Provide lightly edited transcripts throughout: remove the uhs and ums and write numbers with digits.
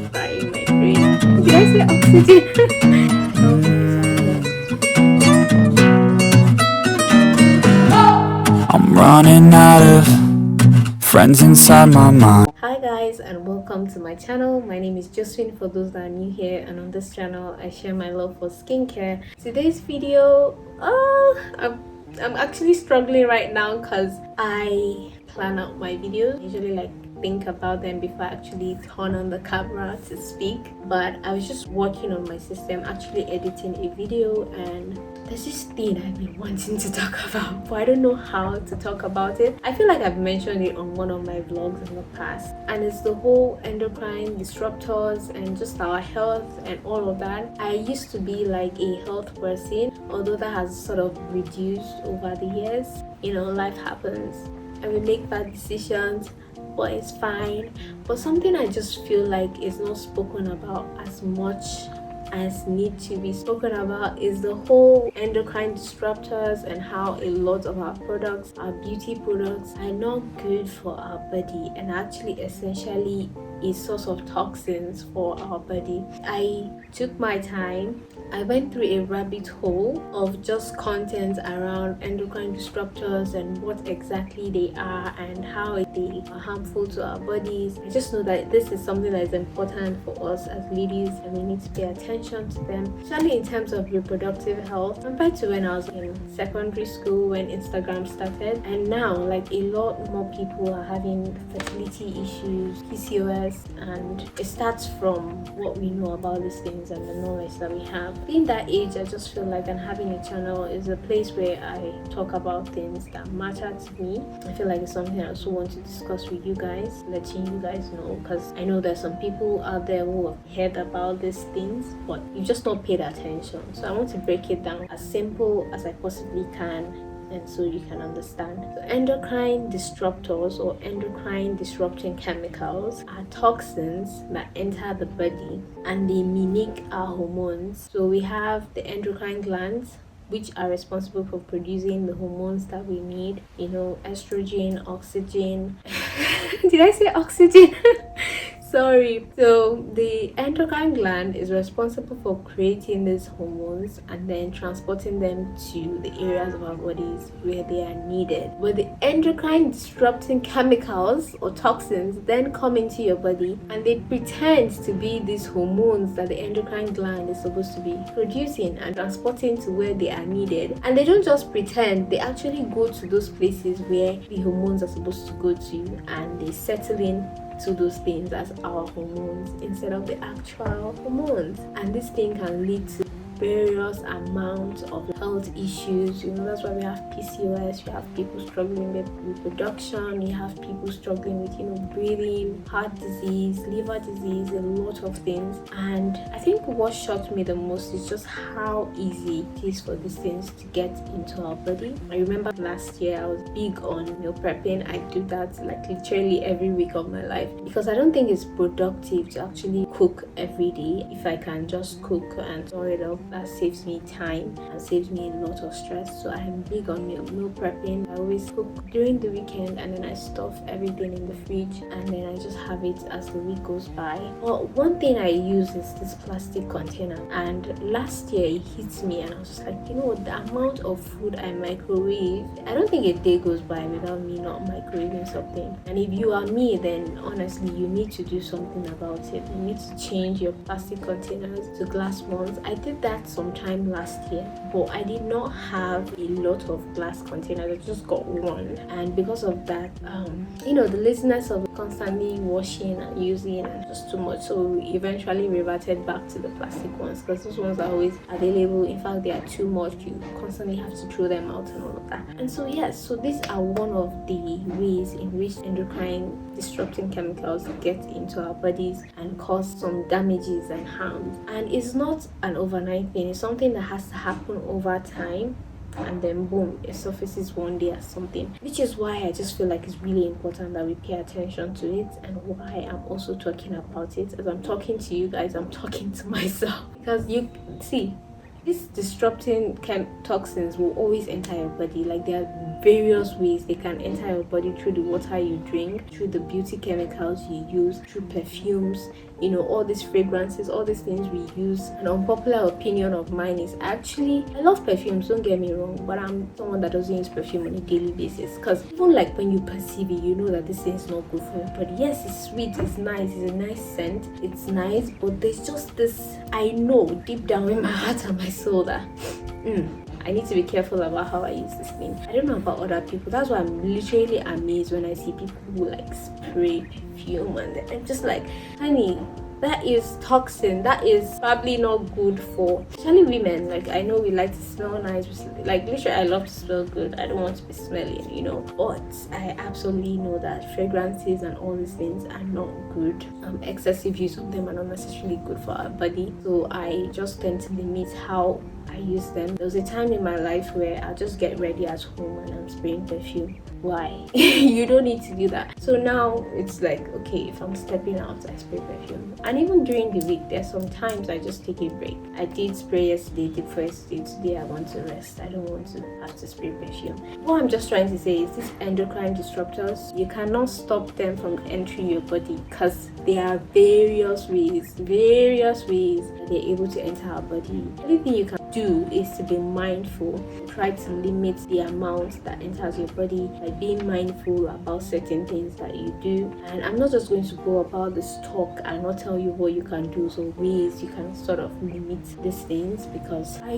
crying my brain. Did I say oxygen? I'm running out of friends inside my mind. Hi guys, and welcome to my channel. My name is Josephine for those that are new here, and on this channel I share my love for skincare. Today's video, I'm actually struggling right now because I plan out my videos. I usually think about them before I actually turn on the camera to speak, but I was just working on my system, actually editing a video, and there's this thing I've been wanting to talk about, but I don't know how to talk about it. I feel like I've mentioned it on one of my vlogs in the past, and it's the whole endocrine disruptors and just our health and all of that. I used to be like a health person, although that has sort of reduced over the years. You know, life happens and we make bad decisions, but it's fine. But something I just feel like is not spoken about as much as need to be spoken about is the whole endocrine disruptors and how a lot of our products, our beauty products, are not good for our body and actually essentially a source of toxins for our body. I took my time. I went through a rabbit hole of just content around endocrine disruptors and what exactly they are and how they are harmful to our bodies. I just know that this is something that is important for us as ladies, and we need to pay attention to them, especially in terms of reproductive health, compared to when I was in secondary school, when Instagram started. And now, like, a lot more people are having fertility issues, PCOS, and it starts from what we know about these things and the knowledge that we have. Being that age, I just feel like, and having a channel is a place where I talk about things that matter to me. I feel like it's something I also want to discuss with you guys, letting you guys know, because I know there's some people out there who have heard about these things, but you've just not paid attention. So I want to break it down as simple as I possibly can, and so you can understand. So endocrine disruptors or endocrine disrupting chemicals are toxins that enter the body and they mimic our hormones. So we have the endocrine glands, which are responsible for producing the hormones that we need, you know, estrogen, oxygen. Did I say oxygen? Sorry. So the endocrine gland is responsible for creating these hormones and then transporting them to the areas of our bodies where they are needed. But the endocrine disrupting chemicals or toxins then come into your body and they pretend to be these hormones that the endocrine gland is supposed to be producing and transporting to where they are needed. And they don't just pretend, they actually go to those places where the hormones are supposed to go to, and they settle in to those things as our hormones instead of the actual hormones. And this thing can lead to various amounts of health issues. You know, that's why we have PCOS, you have people struggling with reproduction, you have people struggling with, you know, breathing, heart disease, liver disease, a lot of things. And I think what shocked me the most is just how easy it is for these things to get into our body. I remember last year I was big on meal prepping. I do that like literally every week of my life because I don't think it's productive to actually cook every day. If I can just cook and store it up, that saves me time and saves me a lot of stress. So I'm big on meal prepping. I always cook during the weekend and then I stuff everything in the fridge and then I just have it as the week goes by. But one thing I use is this plastic container, and last year it hit me and I was just like, you know, the amount of food I microwave, I don't think a day goes by without me not microwaving something. And if you are me, then honestly you need to do something about it. You need to change your plastic containers to glass ones. I did that sometime last year, but I did not have a lot of glass containers. I just got one, and because of that, you know, the laziness of constantly washing and using and just too much, so we eventually reverted back to the plastic ones because those ones are always available. In fact, they are too much, you constantly have to throw them out and all of that. And so yes, so these are one of the ways in which endocrine disrupting chemicals get into our bodies and cause some damages and harms. And it's not an overnight thing, it's something that has to happen over time, and then boom, it surfaces one day as something, which is why I just feel like it's really important that we pay attention to it, and why I'm also talking about it. As I'm talking to you guys, I'm talking to myself, because you see, these disrupting toxins will always enter your body. Like, there are various ways they can enter your body: through the water you drink, through the beauty chemicals you use, through perfumes, all these fragrances, all these things we use. An unpopular opinion of mine is actually I love perfumes, don't get me wrong, but I'm someone that doesn't use perfume on a daily basis, because even like when you perceive it, you know that this thing is not good for your body. Yes, it's sweet, it's nice, it's a nice scent, it's nice, but there's just this, I know deep down in my heart and my soul that I need to be careful about how I use this thing. I don't know about other people. That's why I'm literally amazed when I see people who like spray perfume, and I'm just like, honey, that is toxin. That is probably not good for, especially women. Like, I know we like to smell nice. Like, literally, I love to smell good. I don't want to be smelling, But I absolutely know that fragrances and all these things are not good. Excessive use of them are not necessarily good for our body. So I just tend to limit how I use them. There was a time in my life where I'll just get ready at home and I'm spraying perfume. Why? You don't need to do that. So now it's like, okay, if I'm stepping out, I spray perfume. And even during the week, there's some times I just take a break. I did spray yesterday, the first day. Today I want to rest. I don't want to have to spray perfume. What I'm just trying to say is these endocrine disruptors, you cannot stop them from entering your body, because there are various ways that they're able to enter our body. Everything you can do is to be mindful. Try to limit the amount that enters your body by being mindful about certain things that you do. And I'm not just going to go about this talk and not tell you what you can do, so ways you can sort of limit these things, because I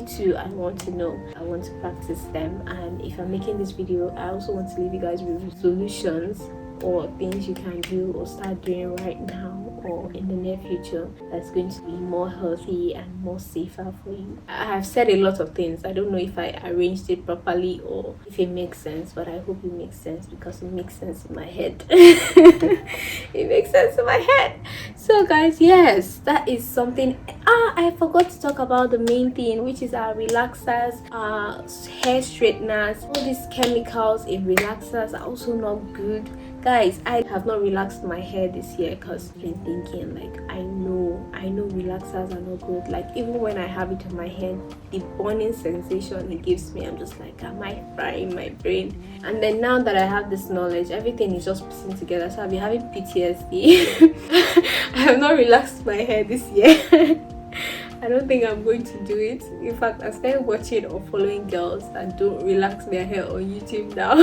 want to know, I want to practice them. And if I'm making this video, I also want to leave you guys with solutions or things you can do or start doing right now or in the near future that's going to be more healthy and more safer for you. I have said a lot of things. I don't know if I arranged it properly or if it makes sense, but I hope it makes sense, because it makes sense in my head. It makes sense in my head. So guys, yes, that is something. I forgot to talk about the main thing, which is our relaxers, our hair straighteners. All these chemicals in relaxers are also not good. Guys, I have not relaxed my hair this year because I've been thinking, like, I know relaxers are not good. Like, even when I have it on my head, the burning sensation it gives me, I'm just like, am I frying my brain? And then now that I have this knowledge, everything is just piecing together. So I'll be having PTSD. I have not relaxed my hair this year. I don't think I'm going to do it. In fact, I started watching or following girls that don't relax their hair on YouTube now.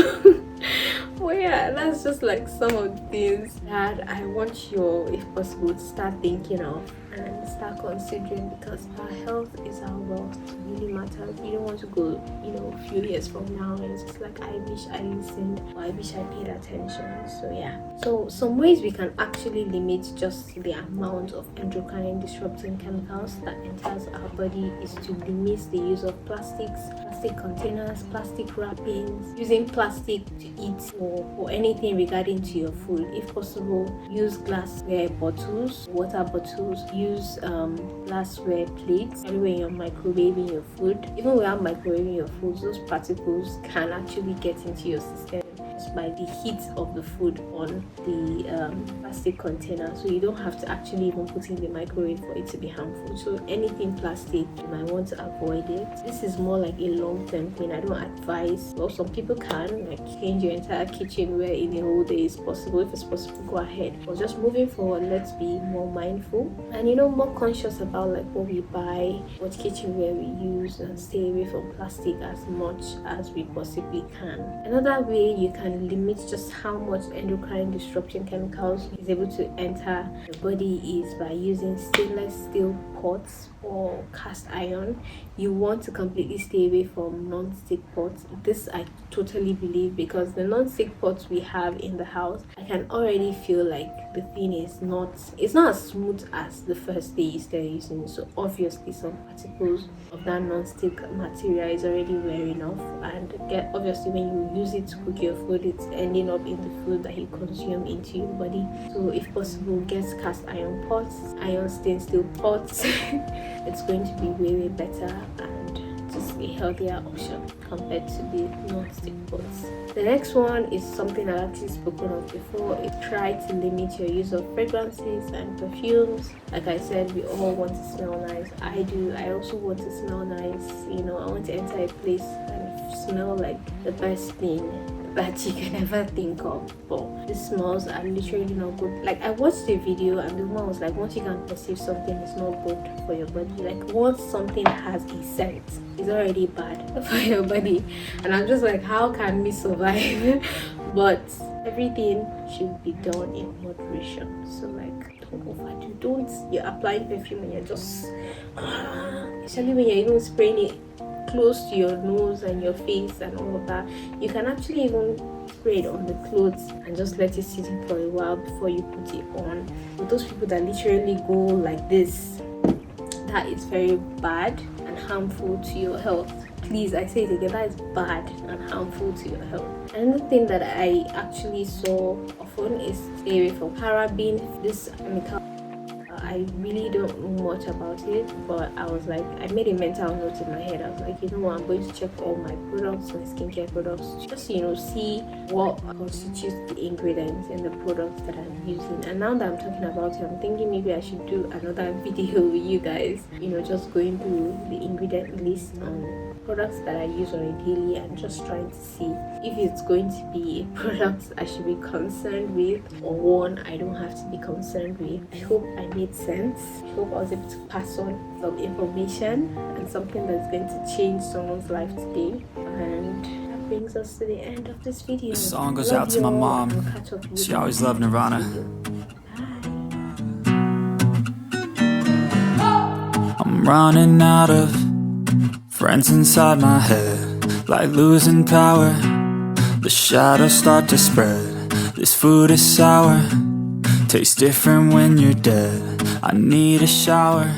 Well, yeah, that's just like some of the things that I want you, if possible, to start thinking of and start considering, because our health is our wealth. It really matters. You don't want to go, a few years from now and it's just like, I wish I listened or I wish I paid attention. So yeah. So some ways we can actually limit just the amount of endocrine disrupting chemicals that enters our body is to limit the use of plastics, plastic containers, plastic wrappings, using plastic to eat or anything regarding to your food. If possible, use glassware bottles, water bottles, use glassware plates. When you're microwaving your food, even without microwaving your food, those particles can actually get into your system by the heat of the food on the plastic container. So you don't have to actually even put in the microwave for it to be harmful. So anything plastic, you might want to avoid it. This is more like a long-term thing. I don't advise. Well, some people can like change your entire kitchen where in a whole day is possible. If it's possible, go ahead. But just moving forward, let's be more mindful and more conscious about like what we buy, what kitchenware we use, and stay away from plastic as much as we possibly can. Another way you can limit just how much endocrine disrupting chemicals is able to enter the body is by using stainless steel pots or cast iron. You want to completely stay away from non-stick pots. This I totally believe, because the non-stick pots we have in the house, I can already feel like the thing is not as smooth as the first day you start using it. So obviously some particles of that non-stick material is already wearing off, and obviously when you use it to cook your food, it's ending up in the food that you consume into your body. So if possible, get cast iron pots, iron stainless steel pots. It's going to be way better and just a healthier option compared to the non-stick pots. The next one is something I've actually spoken of before. Is try to limit your use of fragrances and perfumes. Like I said, we all want to smell nice. I do. I also want to smell nice. I want to enter a place and smell like the best thing, that you can ever think of. But the smells are literally not good. Like, I watched a video and the woman was like, once you can perceive something is not good for your body, like once something has a scent, it's already bad for your body. And I'm just like, how can we survive? But everything should be done in moderation. So like, don't overdo. You're applying perfume and you're just especially when you're even spraying it close to your nose and your face and all of that. You can actually even spray it on the clothes and just let it sit in for a while before you put it on. With those people that literally go like this, that is very bad and harmful to your health. Please, I say it again, that is bad and harmful to your health. Another thing that I actually saw often is stay away from paraben. This chemical, I really don't know much about it, but I was like, I made a mental note in my head. I was like, you know what, I'm going to check all my products, my skincare products, just see what constitutes the ingredients in the products that I'm using. And now that I'm talking about it, I'm thinking maybe I should do another video with you guys, just going through the ingredient list on products that I use on a daily and just trying to see if it's going to be a product I should be concerned with or one I don't have to be concerned with. I hope I made sense. I hope I was able to pass on some information and something that's going to change someone's life today. And that brings us to the end of this video. This song goes out to my mom. She always loved Nirvana. I'm running out of friends inside my head, like losing power. The shadows start to spread. This food is sour, tastes different when you're dead. I need a shower.